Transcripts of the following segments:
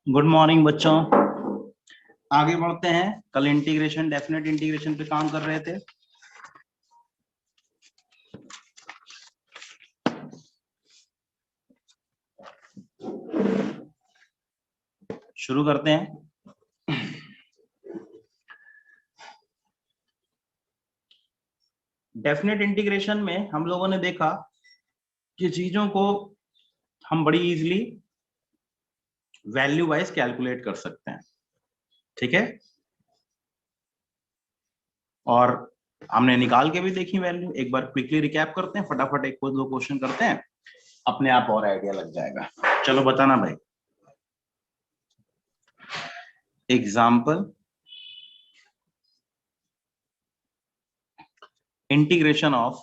Good morning बच्चों, आगे बढ़ते हैं। कल इंटीग्रेशन, डेफिनेट इंटीग्रेशन पे काम कर रहे थे। शुरू करते हैं। डेफिनेट इंटीग्रेशन में हम लोगों ने देखा कि चीजों को हम बड़ी इजीली वैल्यू वाइज कैलकुलेट कर सकते हैं, ठीक है। और हमने निकाल के भी देखी वैल्यू। एक बार क्विकली रिकैप करते हैं, फटाफट एक दो क्वेश्चन करते हैं, अपने आप और आइडिया लग जाएगा। चलो बताना भाई। Example, integration of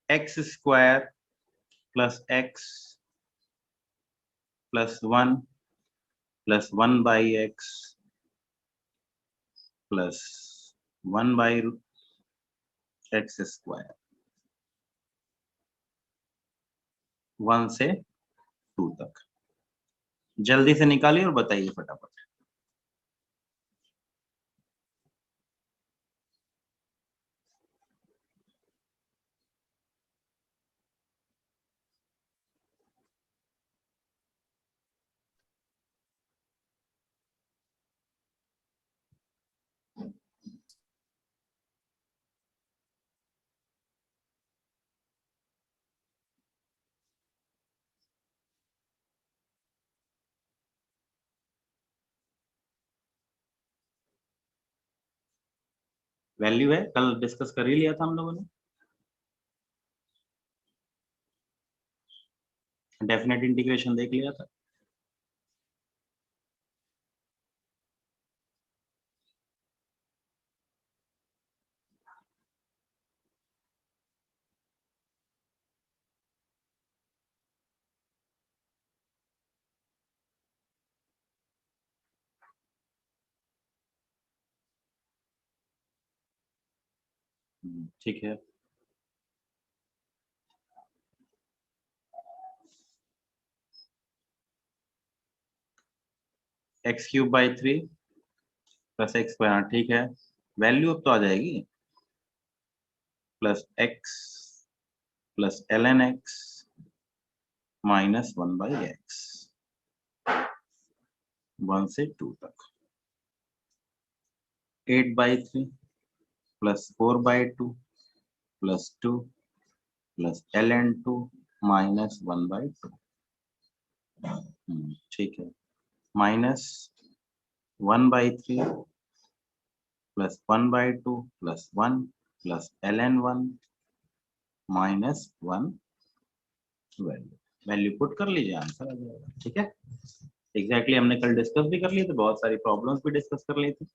x square plus x plus 1 plus 1 by x plus 1 by x square 1 से 2 तक। जल्दी से निकालिए और बताइए फटाफट। वैल्यू है, कल डिस्कस कर ही लिया था हम लोगों ने। डेफिनेट इंटीग्रेशन देख लिया था। ठीक है। X cube by 3 plus x square, ठीक है। वैल्यू अब तो आ जाएगी plus x plus l n x minus 1 by x 1 से 2 तक। 8 by 3 plus 4 by 2 plus 2 plus l n 2 minus 1 by 2। ठीक है। Minus 1 by 3 plus 1 by 2 plus 1 plus l n 1 minus 1। Value put कर लीजिए, आंसर आ जाएगा, ठीक है। एग्जैक्टली हमने कल डिस्कस भी कर लिए थे, बहुत सारी प्रॉब्लम्स भी डिस्कस कर ली थी।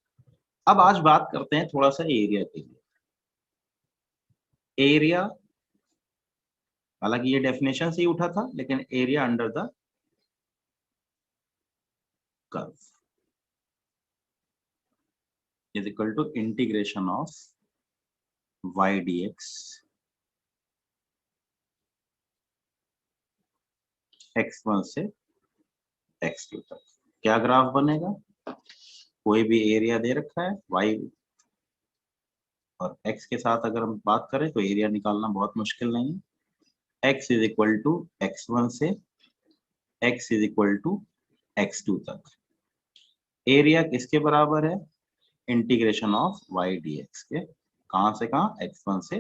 अब आज बात करते हैं थोड़ा सा एरिया के लिए। एरिया, हालांकि ये डेफिनेशन से ही उठा था, लेकिन area under the curve is equal to integration of y dx x1 से x2 तक। क्या ग्राफ बनेगा? कोई भी एरिया दे रखा है y और x के साथ, अगर हम बात करें तो एरिया निकालना बहुत मुश्किल नहीं है। x is equal to x1 से x is equal to x2 तक। एरिया किसके बराबर है? इंटीग्रेशन ऑफ y dx के। कहां से कहां? x1 से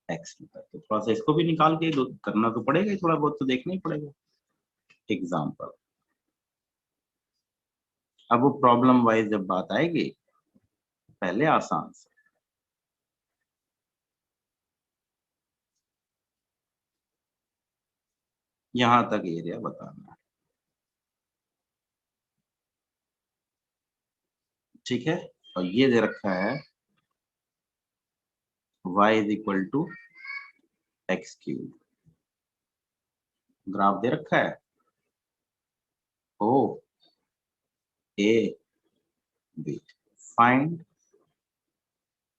x2 तक। तो थोड़ा सा इसको भी निकाल के करना तो पड़ेगा ही, थोड़ा बहुत तो देखना ही पड़ेगा। एग्जाम्पल, अब वो प्रॉब्लम वाइज जब बात आएगी, पहले आसान से। यहां तक एरिया बताना है, ठीक है। और ये दे रखा है y is equal to x cube. Graph दे रखा है O A B. Find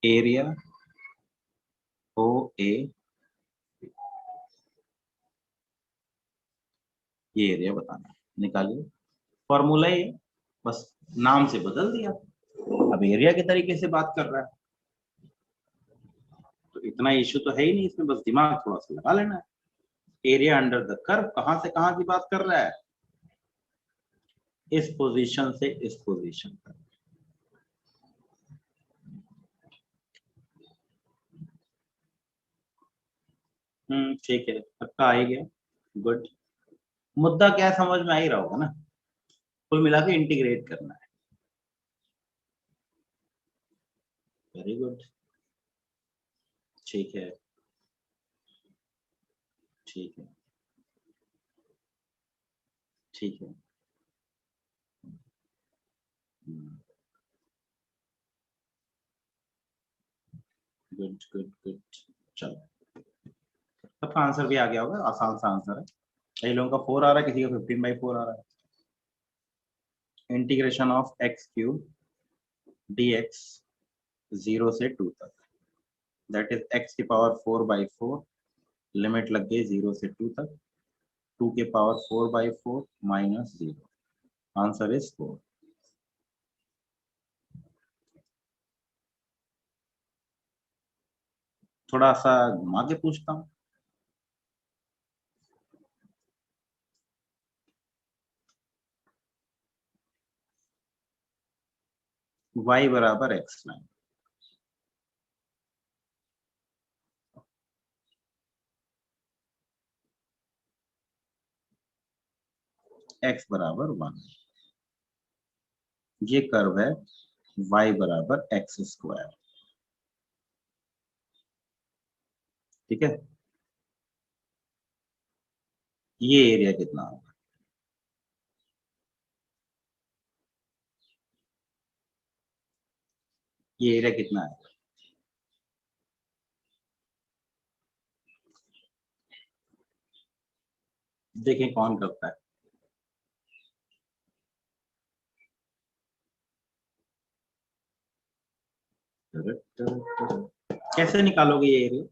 area O A, ये एरिया बताना है, निकालिए। फॉर्मूला ये, बस नाम से बदल दिया, अब एरिया के तरीके से बात कर रहा है, तो इतना इश्यू तो है ही नहीं इसमें, बस दिमाग थोड़ा सा लगा लेना है। एरिया अंडर द कर्व कहां से कहां की बात कर रहा है, इस पोजीशन से इस पोजीशन तक। ठीक है, पक्का आ ही गया, गुड। मुद्दा क्या है समझ में आ ही रहा होगा ना, कुल मिला के इंटीग्रेट करना है। वेरी गुड, ठीक है, ठीक है, ठीक है। गुड गुड गुड, चलो सबका आंसर भी आ गया होगा, आसान सा आंसर है। कई लोगों का 4 आ रहा है, किसी का 15/4 आ रहा है। Integration of x cube D x 0 से 2 तक, दैट इज एक्स की पावर 4/4, लिमिट लग गई 0 से 2 तक, 2 के पावर 4/4 माइनस 0, आंसर इज 4। थोड़ा सा घुमा के पूछता हूँ, y बराबर x9, x बराबर 1, ये कर्व है y बराबर x², ठीक है। ये एरिया कितना होगा, ये एरिया कितना है, देखें कौन करता है। कैसे निकालोगे ये एरिया,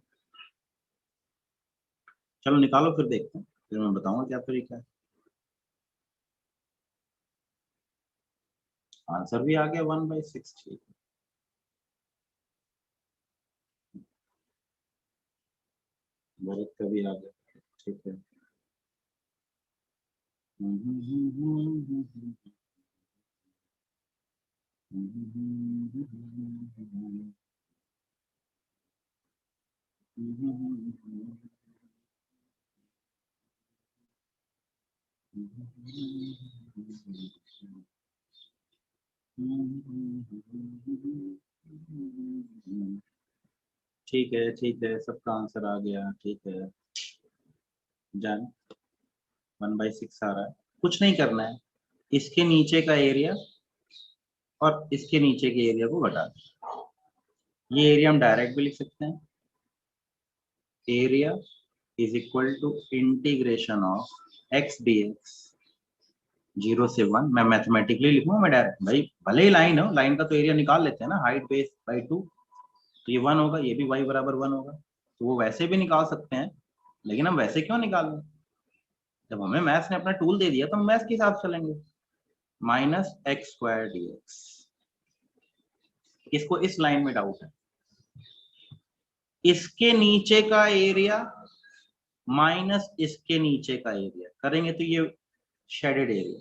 चलो निकालो फिर देखते हैं, फिर मैं बताऊंगा क्या तरीका है। आंसर भी आ गया 1/6, ठीक है। भरत का भी आ गया, ठीक है। ठीक है, सबका आंसर आ गया, ठीक है। जान 1/6 आ रहा है, कुछ नहीं करना है, इसके नीचे का एरिया और इसके नीचे के एरिया को घटा दें। ये एरिया हम डायरेक्ट भी लिख सकते हैं, area is equal to integration of x dx 0 से 1, मैं मैथमेटिकली लिखूंगा, मैं डायरेक्ट, भाई भले ही लाइन हो, लाइन का तो एरिया निकाल लेते हैं ना, हाइट बेस बाई 2, तो ये 1 होगा, ये भी y बराबर 1 होगा, तो वो वैसे भी निकाल सकते हैं, लेकिन हम वैसे क्यों निकाल रहे हैं, जब हमें मैथ्स ने अपना टूल दे दिया तो हम मैथ्स के हिसाब से चलेंगे। -x² dx, इसको इस लाइन में डाउट है, इसके नीचे का एरिया माइनस इसके नीचे का एरिया करेंगे तो ये शेडेड एरिया,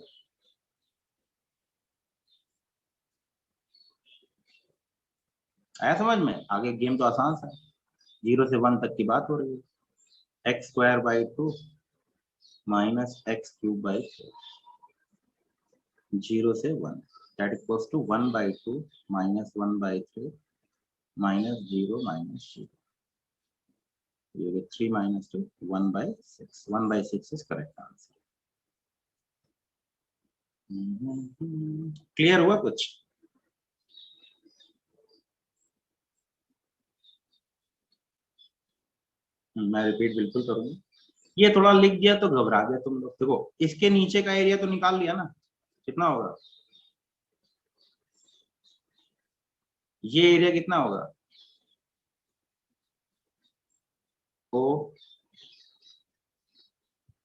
आया समझ में, आगे गेम तो आसान सा है, 0 से 1 तक की बात हो रही है, x²/2 -x³/4, 0 से 1, that equals to 1/2 -1/3 -0 -0, ये 3 - 2 1/6, 1/6 is correct answer। क्लियर हुआ कुछ, मैं रिपीट बिल्कुल करूंगा, ये थोड़ा लिख दिया तो घबरा गया तुम लोग, देखो इसके नीचे का एरिया तो निकाल लिया ना, कितना होगा ये एरिया कितना होगा? ओ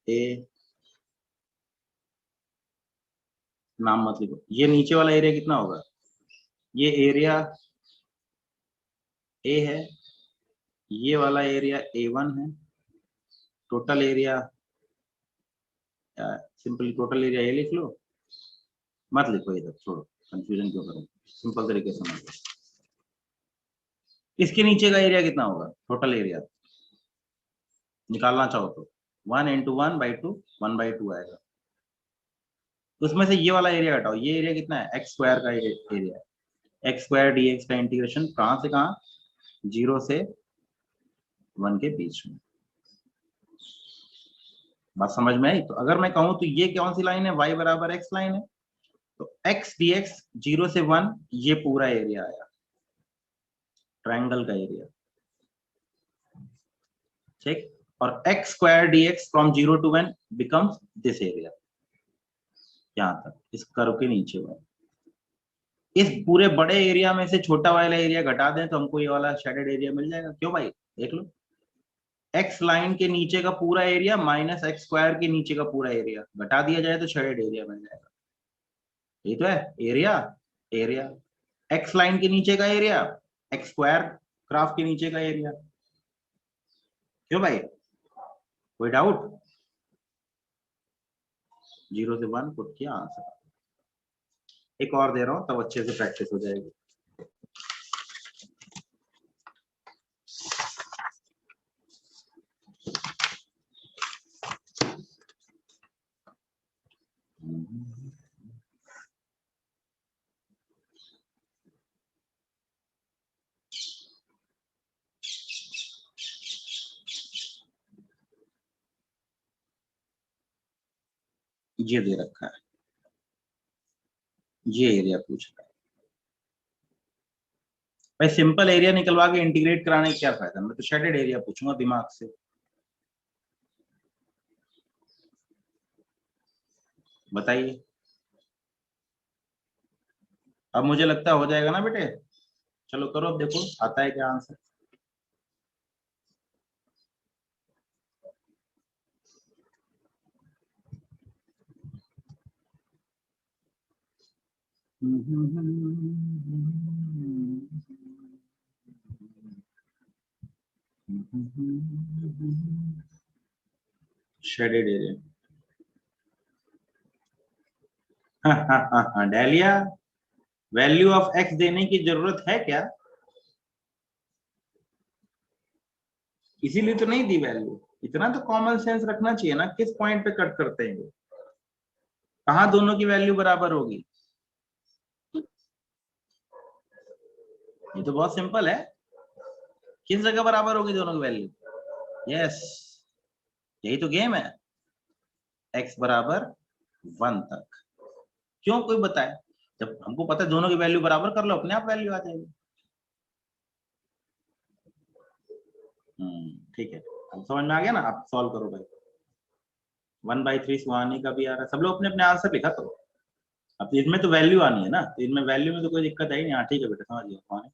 ए, नाम मत लिखो। ये नीचे वाला एरिया कितना होगा? ये एरिया ए है, ये वाला एरिया A1 है। Total area, simply total area A लिख लो, मत लिखो इधर, छोड़ो, कंफ्यूजन क्यों करो, सिंपल तरीके से समझ लो। इसके नीचे का एरिया कितना होगा? टोटल एरिया निकालना चाहो तो 1 इंटू 1/2, 1/2 आएगा। उसमें से ये वाला एरिया हटाओ, ये एरिया कितना है? एक्स स्क्वायर का एरिया। एक्स स्क्वायर dx का इंटीग्रेशन कहां से कहां? 0 से 1 के बीच में। बात समझ में आई? तो अगर मैं कहूं तो ये कौन सी लाइन है? y बराबर x लाइन है। तो x dx 0 से 1, ये पूरा एरिया आया, ट्रायंगल का एरिया, ठीक। और x square dx from 0 to 1 becomes this area, यहां तक, इस कर्व के नीचे वाला। इस पूरे बड़े एरिया में से छोटा वाला एरिया घटा दें तो हमको ये वाला शेडेड एरिया मिल जाएगा। क्यों भाई? देख लो, एक्स लाइन के नीचे का पूरा एरिया माइनस एक्स स्क्वायर के नीचे का पूरा एरिया घटा दिया जाए तो शेडेड एरिया मिल जाएगा। ये तो है एरिया, एरिया एक्स लाइन के नीचे का एरिया, एक्स स्क्वायर ग्राफ के नीचे का एरिया। क्यों भाई? कोई डाउट? 0 से 1 पुट किया, आंसर। एक और दे रहा हूं तब अच्छे से प्रैक्टिस हो जाएगी। ये दे रखा है, ये एरिया पूछ रहा है भाई। सिंपल एरिया निकलवा के इंटीग्रेट कराने का क्या फायदा? मैं तो शेडेड एरिया पूछूंगा दिमाग से। बताइए, अब मुझे लगता है हो जाएगा ना बेटे? चलो करो, अब देखो आता है क्या आंसर। शेडेड एरिया, हाँ हाँ हाँ हाँ डेलिया, वैल्यू ऑफ एक्स देने की जरूरत है क्या? इसीलिए तो नहीं दी वैल्यू। इतना तो कॉमन सेंस रखना चाहिए ना, किस पॉइंट पे कट करते हैं? कहाँ दोनों की वैल्यू बराबर होगी? ये तो बहुत सिंपल है। किस जगह बराबर होगी दोनों की वैल्यू? यस, यही तो गेम है। एक्स बराबर 1 तक। क्यों, कोई बताए? जब हमको पता है दोनों की वैल्यू बराबर कर लो, अपने आप वैल्यू आ जाएगी। ठीक है, अब समझ में आ गया ना? आप सॉल्व करो भाई। 1/3 सुहानी का भी आ रहा है। सब लोग अपने अपने आंसर लिखा करो। अब इसमें तो वैल्यू आनी है ना, तो इनमें वैल्यू में तो कोई दिक्कत है ही नहीं। हाँ ठीक है बेटा, समझ गया सुहानी।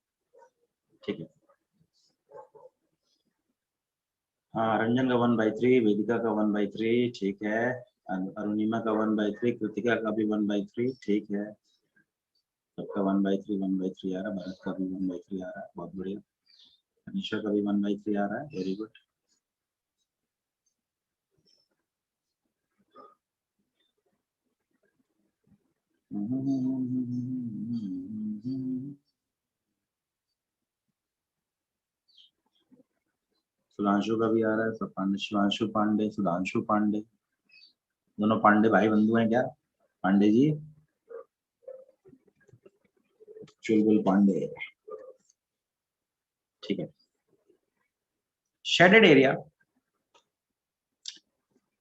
ठीक है, हाँ रंजन का 1/3, वेदिका का 1/3, ठीक है। अरुणिमा का 1/3, कृतिका का भी 1/3, ठीक है। सबका 1/3 1/3 आ रहा है। भरत का भी 1/3 आ रहा है, बहुत बढ़िया। अनिशा का भी 1/3 आ रहा है, वेरी गुड। सुधांशु का भी आ रहा है, सब पांडे, शिवांशु पांडे, सुधांशु पांडे, दोनों पांडे भाई बंधु हैं क्या? पांडे जी, चुलबुल पांडे, ठीक है। शेडेड एरिया,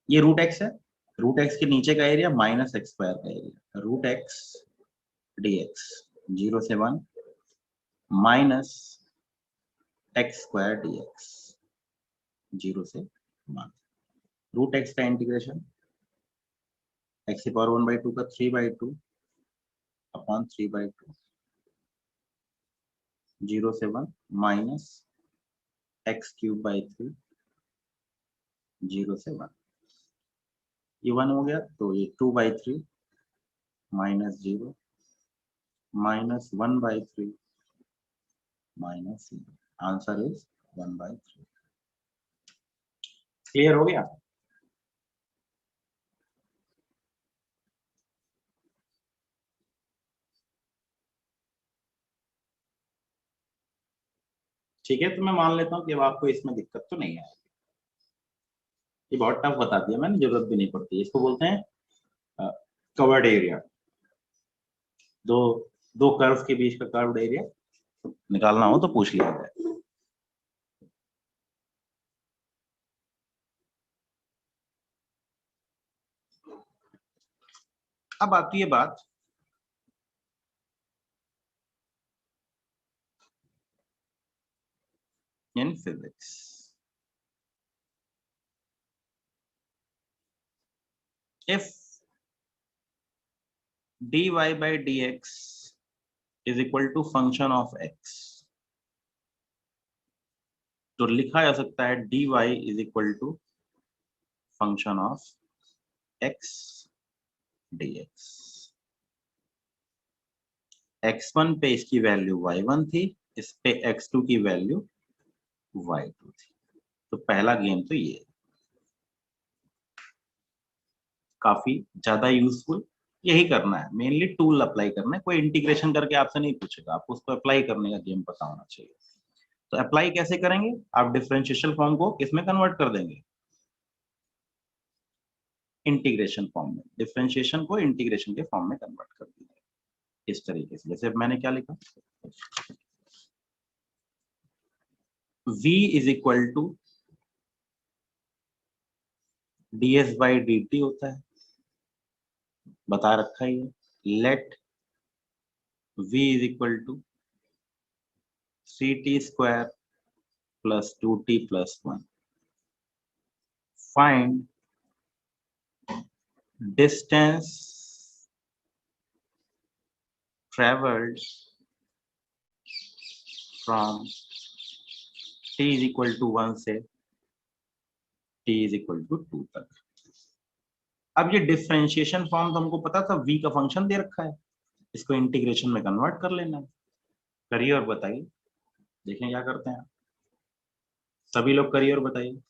ये रूट एक्स है। रूट एक्स के नीचे का एरिया माइनस एक्स स्क्वायर का एरिया, रूट एक्स dx 0 से 1 माइनस एक्स स्क्वायर dx 0 से 1। रूट एक्स का इंटीग्रेशन एक्स की पावर 1/2 का 3/2 अपॉन 3/2 0 से 1 माइनस एक्स क्यूब बाई 3 0 से 1, ये 1 हो गया तो ये 2 by 3 minus 0 minus 1 by 3 minus 0, answer is 1 by 3। Clear हो गया? ठीक है, तो मैं मान लेता हूँ कि अब आपको इसमें दिक्कत तो नहीं आएगी। ये बहुत टफ बता दिया मैंने, जरूरत भी नहीं पड़ती। इसको बोलते हैं कवर्ड एरिया। दो दो कर्व के बीच का कर्व्ड एरिया निकालना हो तो पूछ लिया जाए। अब आती है बात in physics. If dy by dx is equal to function of x, तो लिखा जा सकता है dy is equal to function of x dx। x1 पे इसकी वैल्यू y1 थी, इस पे x2 की वैल्यू y2 थी। तो पहला गेम तो ये काफी ज्यादा यूजफुल, यही करना है मेनली, टूल अप्लाई करना है। कोई इंटीग्रेशन करके आपसे नहीं पूछेगा, आपको उसको अप्लाई करने का गेम पता होना चाहिए। तो अप्लाई कैसे करेंगे? आप डिफरेंशियल फॉर्म को किसमें कन्वर्ट कर देंगे? इंटीग्रेशन फॉर्म में। डिफरेंशिएशन को इंटीग्रेशन के फॉर्म में कन्वर्ट कर देंगे इस तरीके से। जैसे मैंने क्या लिखा, v is equal to ds by dt होता है, बता रखा ही है। Let v is equal to 3t square plus 2t plus 1। Find distance traveled from t is equal to 1 से t is equal to 2 तक। अब ये डिफरेंशिएशन फॉर्म तो हमको पता था, v का फंक्शन दे रखा है, इसको इंटीग्रेशन में कन्वर्ट कर लेना है। करिए और बताइए, देखें क्या करते हैं। सभी लोग करिए और बताइए।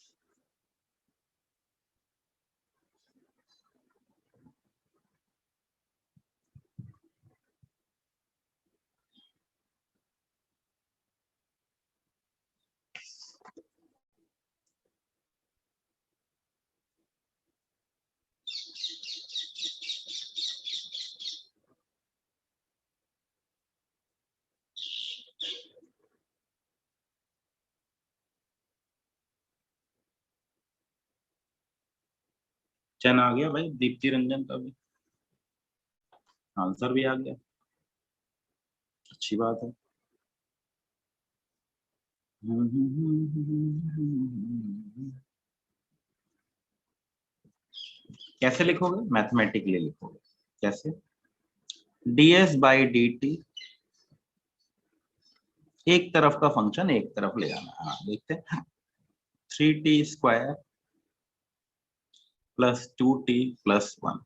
चैन आ गया भाई, दीप्ति रंजन का भी आंसर भी आ गया, अच्छी बात है। कैसे लिखोगे? मैथमेटिकली लिखोगे। कैसे? ds बाई डी टी, एक तरफ का फंक्शन एक तरफ ले जाना। हाँ देखते हैं, 3t square plus 2t plus 1।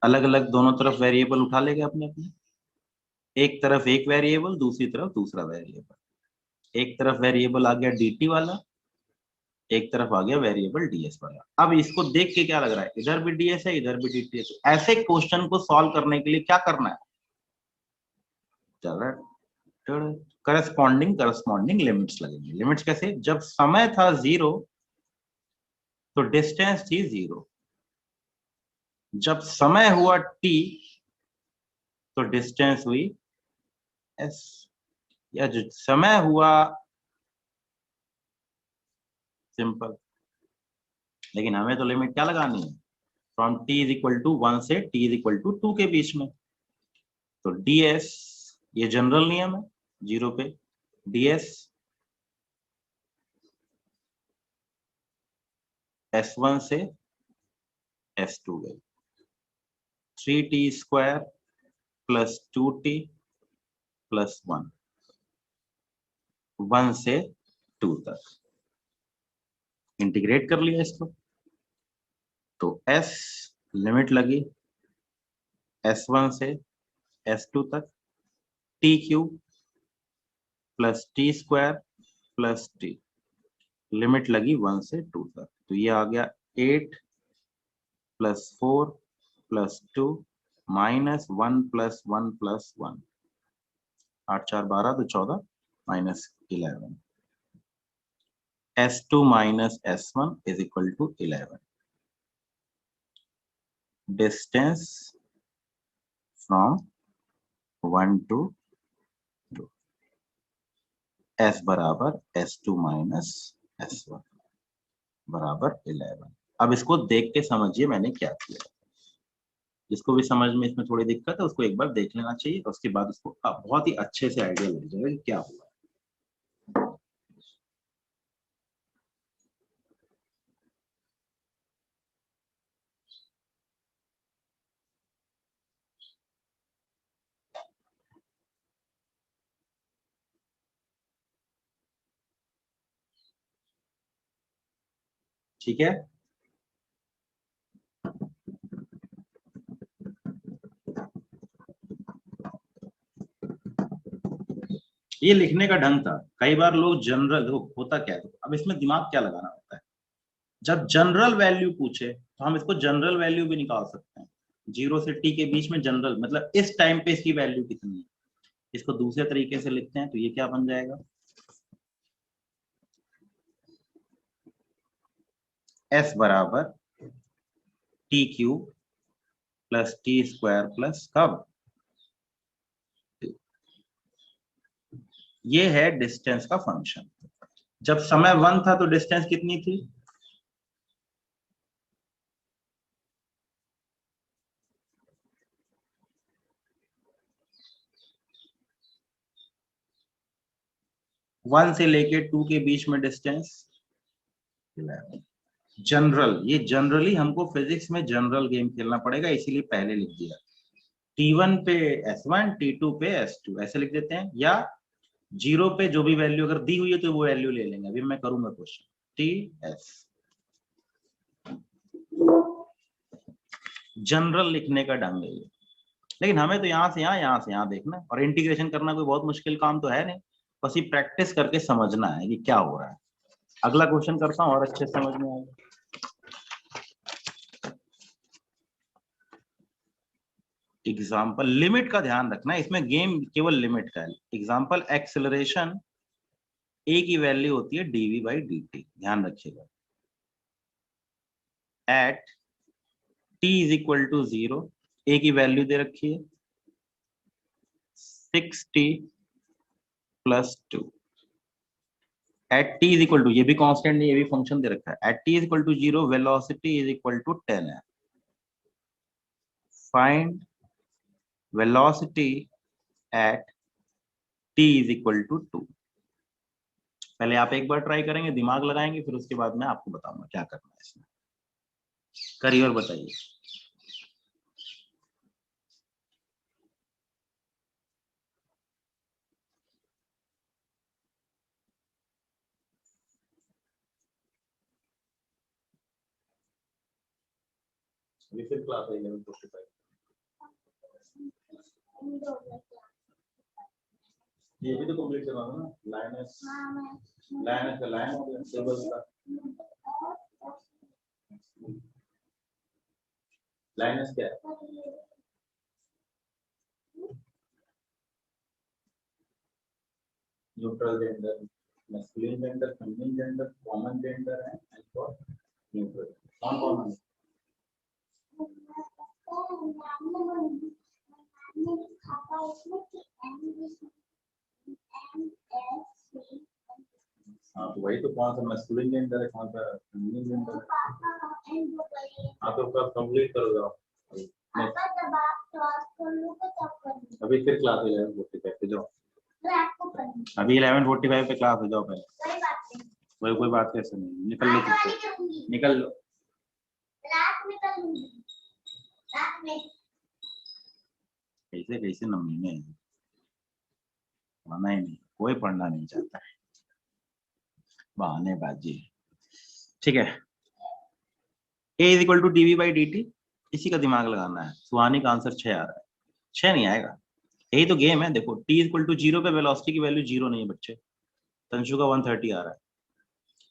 अलग अलग दोनों तरफ वेरिएबल उठा लेंगे अपने अपने। एक तरफ एक वेरिएबल, दूसरी तरफ दूसरा वेरिएबल। एक तरफ वेरिएबल आ गया dt वाला, एक तरफ आ गया वेरिएबल ds वाला। अब इसको देख के क्या लग रहा है, इधर भी ds है इधर भी dt है। ऐसे क्वेश्चन को सॉल्व करने के लिए क्या करना है? करस्पॉन्डिंग लिमिट्स लगेंगे। लिमिट्स कैसे? जब समय था 0 तो डिस्टेंस थी 0, जब समय हुआ t तो डिस्टेंस हुई s, या जो समय हुआ सिंपल। लेकिन हमें तो लिमिट क्या लगानी है? From t is equal to 1 से t इज इक्वल टू 2 के बीच में। तो ds, ये जनरल नियम है 0 पे, ds s1 से s2 गई, 3t square plus 2t plus 1। 1 से 2 तक। इंटीग्रेट कर लिया इसको, तो s लिमिट लगी s1 से s2 तक, T cube plus T square plus T, limit लगी 1 से 2 तक। तो ये आ गया 8 plus 4 plus 2 minus 1 plus 1 plus 1, 8 4 12 तो 14 minus 11, s2 minus s1 is equal to 11। Distance from 1 to 2, s बराबर s2 माइनस s1 बराबर 11। अब इसको देख के समझिए मैंने क्या किया। जिसको भी समझ में इसमें थोड़ी दिक्कत है उसको एक बार देख लेना चाहिए, और उसके बाद उसको बहुत ही अच्छे से आइडिया लग जाएगा कि क्या हुआ। ठीक है, ये लिखने का ढंग था। कई बार लोग जनरल होता क्या है, अब इसमें दिमाग क्या लगाना होता है। जब जनरल वैल्यू पूछे तो हम इसको जनरल वैल्यू भी निकाल सकते हैं। 0 से t के बीच में जनरल मतलब इस टाइम पे इसकी वैल्यू कितनी है। इसको दूसरे तरीके से लिखते हैं तो ये क्या बन जाएगा, s बराबर T cube plus T square plus कब, ये है डिस्टेंस का फंक्शन। जब समय 1 था तो डिस्टेंस कितनी थी, वन से लेके 2 के बीच में डिस्टेंस 11। जनरल, ये जनरली हमको फिजिक्स में जनरल गेम खेलना पड़ेगा, इसीलिए पहले लिख दिया। T1 पे S1, T2 पे S2 ऐसे लिख देते हैं, या 0 पे जो भी वैल्यू अगर दी हुई है तो वो वैल्यू ले लेंगे। अभी मैं करूंगा क्वेश्चन TS, जनरल लिखने का ढंग है ये। लेकिन हमें तो यहाँ से यहाँ देखना है, और इंटीग्रेशन करना कोई बहुत मुश्किल काम तो है नहीं, बस ये प्रैक्टिस करके समझना है कि क्या हो रहा है। अगला क्वेश्चन करता हूँ और अच्छे से समझ में आएगा। एग्जाम्पल, लिमिट का ध्यान रखना है, इसमें गेम केवल लिमिट का है। एग्जाम्पल, एक्सेलरेशन ए की वैल्यू होती है dv बाई dt, ध्यान रखिएगा। At t is equal to 0, a की वैल्यू दे रखी है 6t plus 2। At t is equal to, ये भी कांस्टेंट नहीं, ये भी फंक्शन दे रखा है। At t is equal to 0 velocity is equal to 10 है। Find velocity at t is equal to 2। पहले आप एक बार ट्राई करेंगे, दिमाग लगाएंगे, फिर उसके बाद मैं आपको बताऊंगा क्या करना है इसमें। करिए और बताइए। अभी फिर क्लास है 11:45। ये भी तो कंप्लीट करना था ना, लाइनस लाइनस का लाइन हो गया टेबल का। लाइनस क्या है, neutral gender, masculine gender, feminine gender, common gender है, एंड फॉर न्यूट्रल कौन कौन है। हाँ तो वही तो, कौन सा मैस्कुलिन जेंडर है, कौन सा फेमिनिन जेंडर है। हाँ तो कब कंप्लीट करो जाओ। अभी फिर क्लास 11:45 पे जाओ। अभी 11:45 पे क्लास हो जाओ पहले। कोई बात कैसे नहीं, निकल लो, निकल लो। कैसे कैसे नमूने हैं, पढ़ना ही नहीं, कोई पढ़ना नहीं चाहता है। बहानेबाजी। ठीक है, a is equal to d v by d t, इसी का दिमाग लगाना है। सुहानी का आंसर 6 आ रहा है, 6 नहीं आएगा। यही तो गेम है। देखो t इक्वल टू 0 पे वेलोसिटी की वैल्यू 0 नहीं है बच्चे। तंशु का 130 आ रहा है,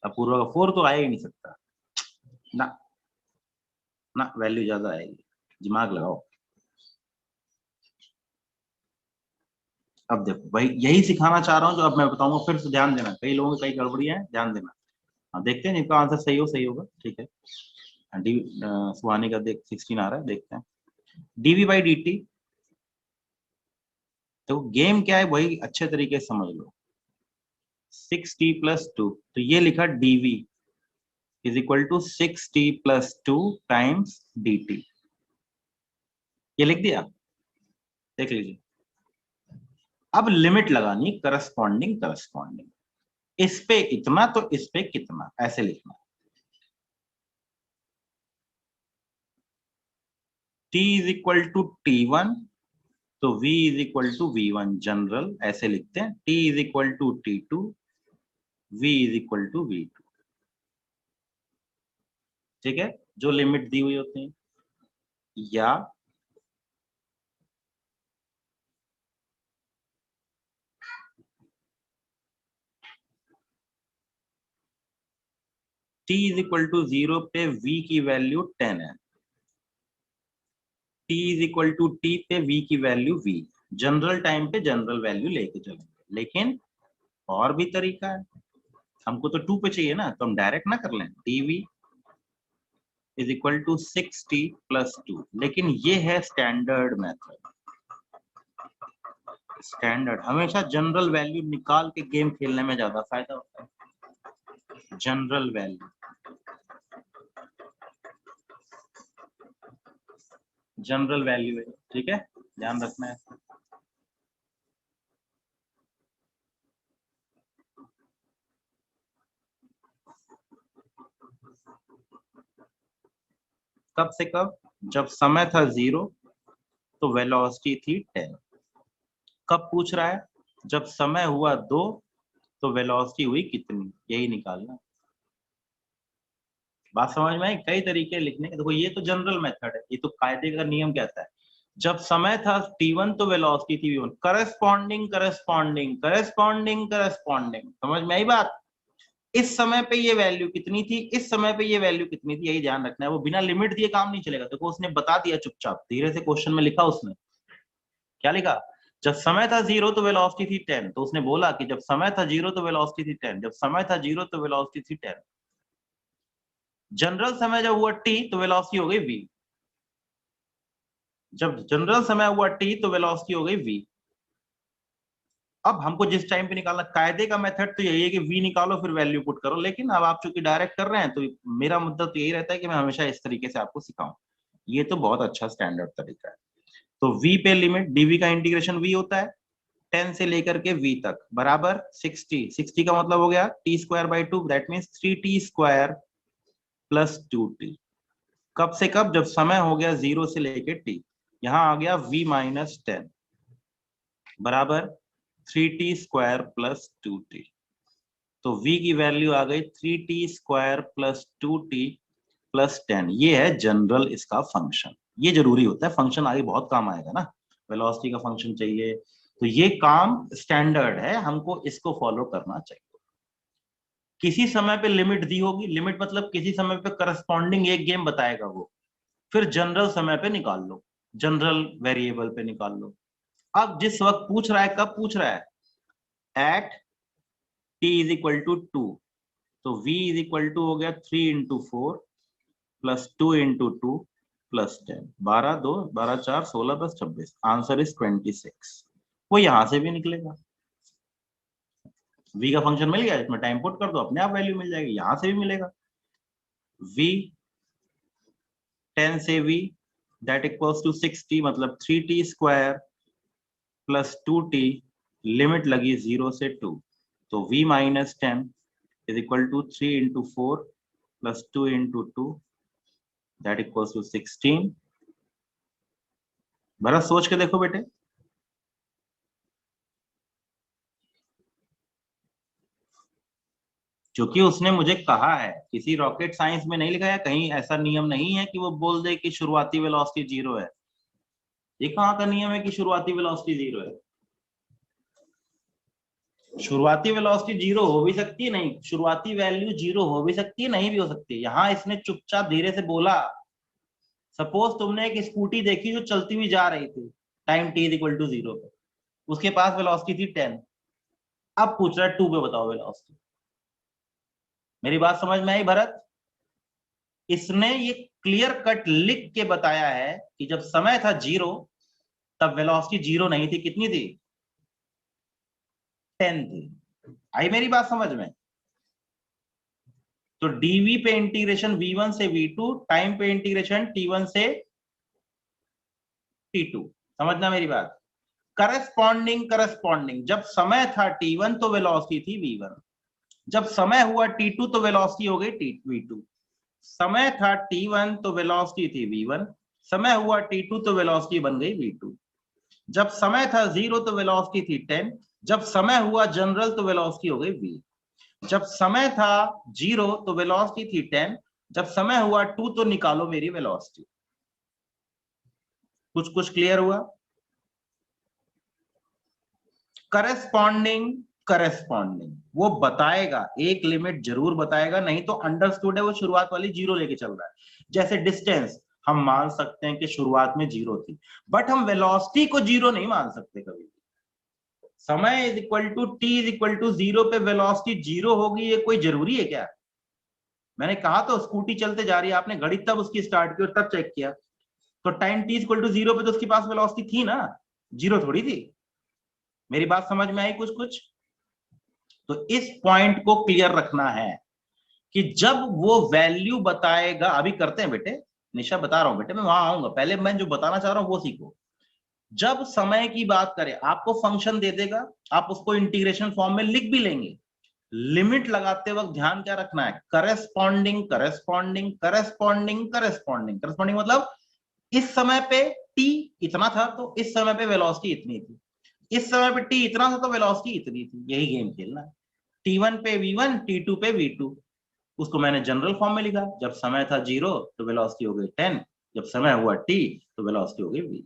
अपूर्वा का 4 तो आया ही नहीं सकता ना, ना वैल्यू ज्यादा आएगी, दिमाग लगाओ। अब देखो भाई, यही सिखाना चाह रहा हूँ जो अब मैं बताऊंगा, फिर से ध्यान देना, कई लोगों की कई गड़बड़ियां हैं, ध्यान देना। हाँ देखते हैं इनका आंसर सही होगा। ठीक है, डी सुहानी का देख 16 आ रहा है, देखते हैं। डीवी बाई डी टी, तो गेम क्या है वही अच्छे तरीके से समझ लो। 6t+2, तो ये लिखा dv is equal to 6t+2 times dt, ये लिख दिया, देख लीजिए। अब लिमिट लगानी करस्पॉन्डिंग, इस पे इतना तो इस पे कितना, ऐसे लिखना। t is equal to t1, तो v is equal to v1 general, ऐसे लिखते हैं। t is equal to t2, v is equal to v2। ठीक है, जो लिमिट दी हुई होती है, या t इज इक्वल टू 0 पे v की वैल्यू 10 है, t is equal to t पे v की वैल्यू v, जनरल टाइम पे जनरल वैल्यू लेके चलेंगे। लेकिन और भी तरीका है, हमको तो 2 पे चाहिए ना, तो हम डायरेक्ट ना कर लें, dv is equal to 6t+2, लेकिन ये है स्टैंडर्ड मेथड। स्टैंडर्ड हमेशा जनरल वैल्यू निकाल के गेम खेलने में ज्यादा फायदा होता है। जनरल वैल्यू, जनरल वैल्यू है, ठीक है, ध्यान रखना है। कब से कब? जब समय था 0 तो वेलोसिटी थी 10। कब पूछ रहा है? जब समय हुआ 2 तो वेलोसिटी हुई कितनी, यही निकालना। बात समझ में आई? कई तरीके लिखने के। देखो ये तो जनरल मेथड है, ये तो कायदे का नियम कहता है। जब समय था t1 तो वेलोसिटी थी v1, करस्पॉन्डिंग, समझ में आई बात? इस समय पे ये वैल्यू कितनी थी, इस समय पे ये वैल्यू कितनी थी, यही ध्यान रखना है। वो बिना लिमिट दिए काम नहीं चलेगा। देखो उसने बता दिया चुपचाप, धीरे से क्वेश्चन में लिखा उसने, क्या लिखा? जब समय था 0 तो वेलोसिटी थी 10, तो उसने बोला कि जब समय था 0 तो वेलोसिटी थी 10, जब समय था 0 तो वेलोसिटी थी 10। जनरल समय जब हुआ t तो वेलोसिटी हो गई v, जब जनरल समय हुआ t तो वेलोसिटी हो गई v। अब हमको जिस टाइम पे निकालना, कायदे का मेथड तो यही है कि v निकालो फिर वैल्यू पुट करो, लेकिन अब आप चूंकि डायरेक्ट कर रहे हैं तो मेरा मुद्दा तो यही रहता है कि मैं हमेशा इस तरीके से आपको सिखाऊं। ये तो बहुत अच्छा स्टैंडर्ड तरीका है। तो v पे लिमिट dv का इंटीग्रेशन v होता है 10 से लेकर के v तक बराबर 60 का मतलब हो गया t²/2, that means 3t² plus 2t। कब से कब? जब समय हो गया 0 से लेके t, यहां आ गया v-10 बराबर 3t² प्लस 2t। तो v की वैल्यू आ गई 3t² प्लस 2t प्लस 10। ये है जनरल इसका फंक्शन। ये जरूरी होता है, फंक्शन आगे बहुत काम आएगा ना, वेलोसिटी का फंक्शन चाहिए, तो ये काम स्टैंडर्ड है, हमको इसको फॉलो करना चाहिए। किसी समय पे लिमिट दी होगी, लिमिट मतलब किसी समय पे करस्पॉन्डिंग एक गेम बताएगा वो, फिर जनरल समय पे निकाल लो, जनरल वेरिएबल पे निकाल लो। अब जिस वक्त पूछ रहा है, कब पूछ रहा है? At t is equal to 2, तो v इज इक्वल टू हो गया 3 × 4 प्लस 2 × 2 प्लस 10, 12 2 12 4 16 + 26, आंसर इज 26। वो यहां से भी निकलेगा, v का फंक्शन मिल गया, इसमें टाइम पुट कर दो, अपने आप वैल्यू मिल जाएगी, यहां से भी मिलेगा। v 10 से v दैट इक्वल्स टू 60, मतलब 3t² प्लस 2t, लिमिट लगी 0 से 2, तो v-10 is equal to 3 × 4 plus 2 × 2, that equals to 16। बड़ा सोच के देखो बेटे। क्योंकि उसने मुझे कहा है, किसी रॉकेट साइंस में नहीं लिखा है, कहीं ऐसा नियम नहीं है कि वो बोल दे कि शुरुआती वेलोसिटी जीरो है। ये कहाँ का नियम है कि शुरुआती वेलोसिटी जीरो है? शुरुआती वेलोसिटी जीरो हो भी सकती है, नहीं शुरुआती वैल्यू जीरो हो भी सकती है, नहीं भी हो सकती है। यहां इसने चुपचाप धीरे से बोला, सपोज तुमने एक स्कूटी देखी जो चलती हुई जा रही थी time t equal to zero पे, उसके पास वेलोसिटी थी 10, अब पूछ रहा है 2 पे बताओ वेलोसिटी। मेरी बात समझ में आई भरत? इसने ये क्लियर कट लिख के बताया है कि जब समय था जीरो तब वेलोसिटी जीरो नहीं थी, कितनी थी? 10 थी। आई मेरी बात समझ में? तो dv पे इंटीग्रेशन v1 से v2, टाइम पे इंटीग्रेशन t1 से t2। समझना मेरी बात? करस्पॉन्डिंग जब समय था t1 तो वेलोसिटी थी v1, जब समय हुआ t2 तो वेलोसिटी हो गई v2। समय था t1 तो वेलोसिटी थी v1, समय हुआ t2 तो वेलोसिटी बन गई v2। जब समय था 0 तो वेलोसिटी थी 10, जब समय हुआ जनरल तो वेलोसिटी हो गई v। जब समय था 0 तो वेलोसिटी थी 10, जब समय हुआ 2 तो निकालो मेरी वेलोसिटी। कुछ कुछ क्लियर हुआ? करस्पॉन्डिंग वो बताएगा, एक लिमिट जरूर बताएगा, नहीं तो अंडरस्टूड है वो शुरुआत वाली जीरो लेके चल रहा है। जैसे डिस्टेंस हम मान सकते हैं कि शुरुआत में जीरो थी, बट हम वेलोसिटी को जीरो नहीं मान सकते कभी। समय is equal to t is equal to zero पे वेलोसिटी जीरो होगी, ये कोई जरूरी है क्या? मैंने कहा तो स्कूटी चलते जा रही है, आपने घड़ी तब उसकी स्टार्ट की और तब चेक किया, तो time t equal to zero पे तो उसके पास वेलोसिटी थी ना, जीरो थोड़ी थी। मेरी बात समझ में आई कुछ कुछ? तो इस पॉइंट को क्लियर रखना है कि जब वो वैल्यू बताएगा, अभी करते हैं बेटे, निशा बता रहा हूं बेटे, मैं वहां आऊंगा, पहले मैं जो बताना चाह रहा हूं वो सीखो। जब समय की बात करें, आपको फंक्शन दे देगा, आप उसको इंटीग्रेशन फॉर्म में लिख भी लेंगे। लिमिट लगाते वक्त ध्यान क्या रखना है? Corresponding corresponding corresponding corresponding corresponding मतलब इस समय पे t इतना था तो इस समय पे वेलोसिटी इतनी थी, इस समय पे t इतना था तो वेलोसिटी इतनी थी। यही गेम खेलना है। t1 पे v1, t2 पे v2, उसको मैंने जनरल फॉर्म में लिखा। जब समय था जीरो तो वेलोसिटी हो गई 10, जब समय हुआ t तो वेलोसिटी हो गई v।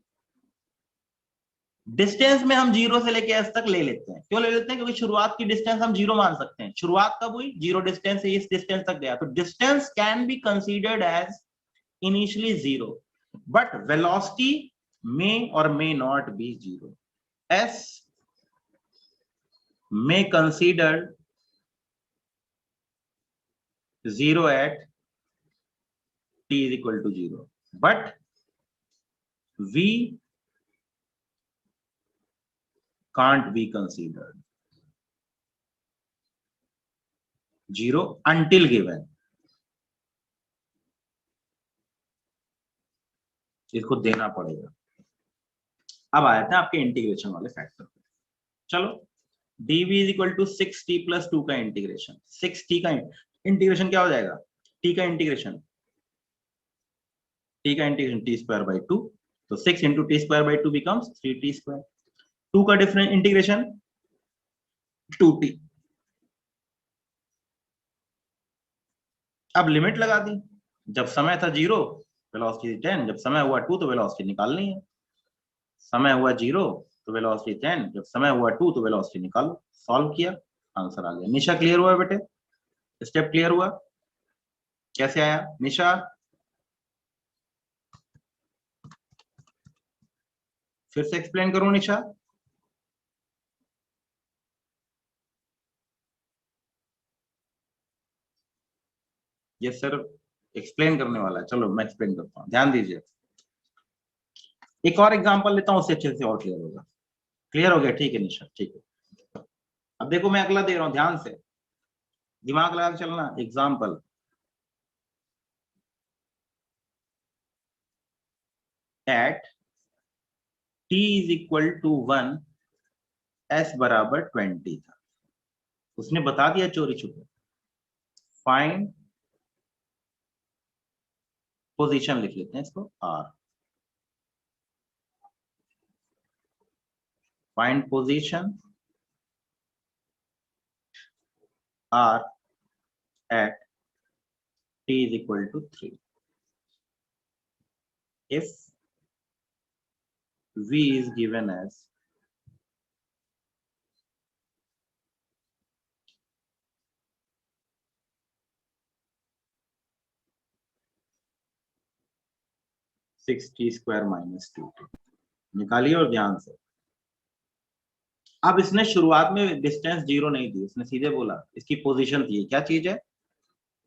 डिस्टेंस में हम जीरो से लेके एस तक ले लेते हैं, क्यों ले लेते हैं? क्योंकि शुरुआत की डिस्टेंस हम जीरो मान सकते हैं। शुरुआत कब हुई? जीरो डिस्टेंस से इस डिस्टेंस तक गया, तो distance can be considered as initially zero, but velocity may or may not be zero. S may consider zero at t is equal to zero, but V can't be considered zero until given। इसको देना पड़ेगा। अब आया था आपके integration वाले factor पे। चलो, dv is equal to 6t plus 2 का इंटीग्रेशन। 6t का इंटीग्रेशन क्या हो जाएगा? t का इंटीग्रेशन, t स्क्वायर बाई 2, तो 6 into T square by 2 becomes 3t square. 2 का डिफरेंट इंटीग्रेशन 2t। अब लिमिट लगा दी, जब समय था जीरो वेलोसिटी 10, जब समय हुआ 2 तो वेलोसिटी निकालनी है। समय हुआ जीरो तो वेलोसिटी 10, जब समय हुआ 2 तो वेलोसिटी निकालो। सॉल्व किया, आंसर आ गया। निशा क्लियर हुआ बेटे? स्टेप क्लियर हुआ? कैसे आया निशा? फिर से एक्सप्लेन करूं निशा? ये सर एक्सप्लेन करने वाला है, चलो मैं एक्सप्लेन करता हूं, ध्यान दीजिए। एक और एग्जांपल लेता हूं, उससे अच्छे से और क्लियर होगा। क्लियर हो गया? ठीक है निशा, ठीक है। अब देखो मैं अगला दे रहा हूं, ध्यान से दिमाग लगा के चलना। Example, at t is equal to 1, s बराबर 20 था। उसने बता दिया चोरी छुपे। फाइंड पोजीशन, लिख लेते हैं इसको r। Find position r at t is equal to 3. If v is given as (6t square minus 2t) निकालिए और ध्यान से। अब इसने शुरुआत में डिस्टेंस 0 नहीं दी, इसने सीधे बोला इसकी पोजीशन थी। क्या चीज है?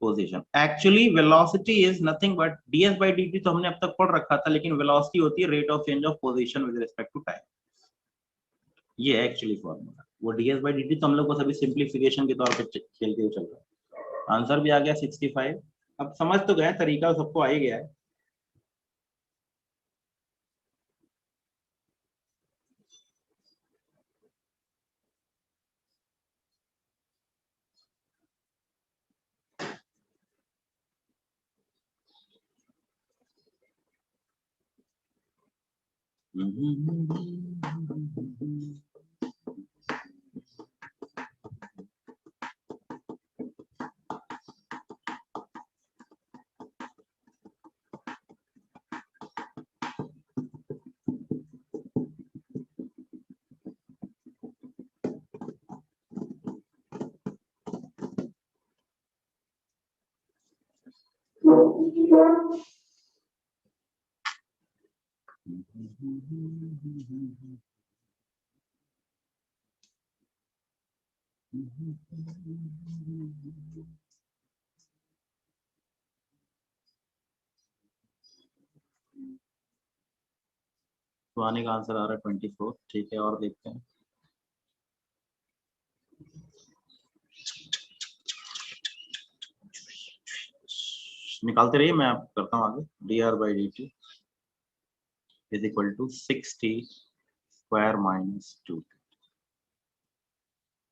Position. Actually velocity is nothing but ds by dt तो हमने अब तक पढ़ रखा था, लेकिन वेलोसिटी होती है rate of change of position with respect to time. ये एक्चुअली फॉर्मूला, वो ds by dt तो हम लोग को सभी सिंप्लीफिकेशन के तौर पे खेलते हुए चल रहा है। आंसर भी आ गया 65। अब समझ तो गए, तरीका सबको आ ही गया है। तो आने का आंसर आ रहा है 24। ठीक है, और देखते हैं। निकालते रहिए, मैं करता हूँ आगे। dr by dt is equal to 6t square minus 2t.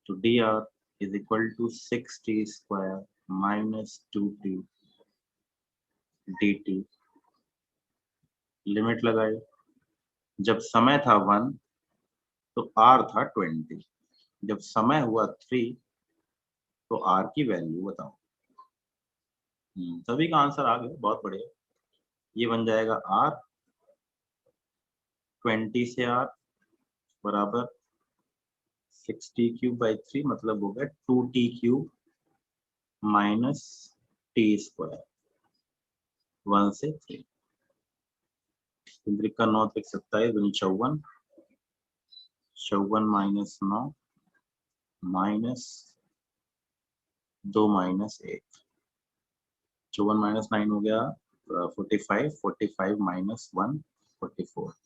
तो dr is equal to 6t square minus 2t dt। Limit लगाई, जब समय था 1 तो r था 20, जब समय हुआ 3 तो r की वैल्यू बताओ। सभी का आंसर आ गया, बहुत बढ़िया। ये बन जाएगा r 20 से r बराबर 60 क्यूब बाई 3, मतलब हो गया 2t cube minus T square 1 से 3। का 9 तक 27 54, 54 माइनस 9 माइनस 2 माइनस 1, 54 माइनस 9 हो गया 45, 45 माइनस 1 44।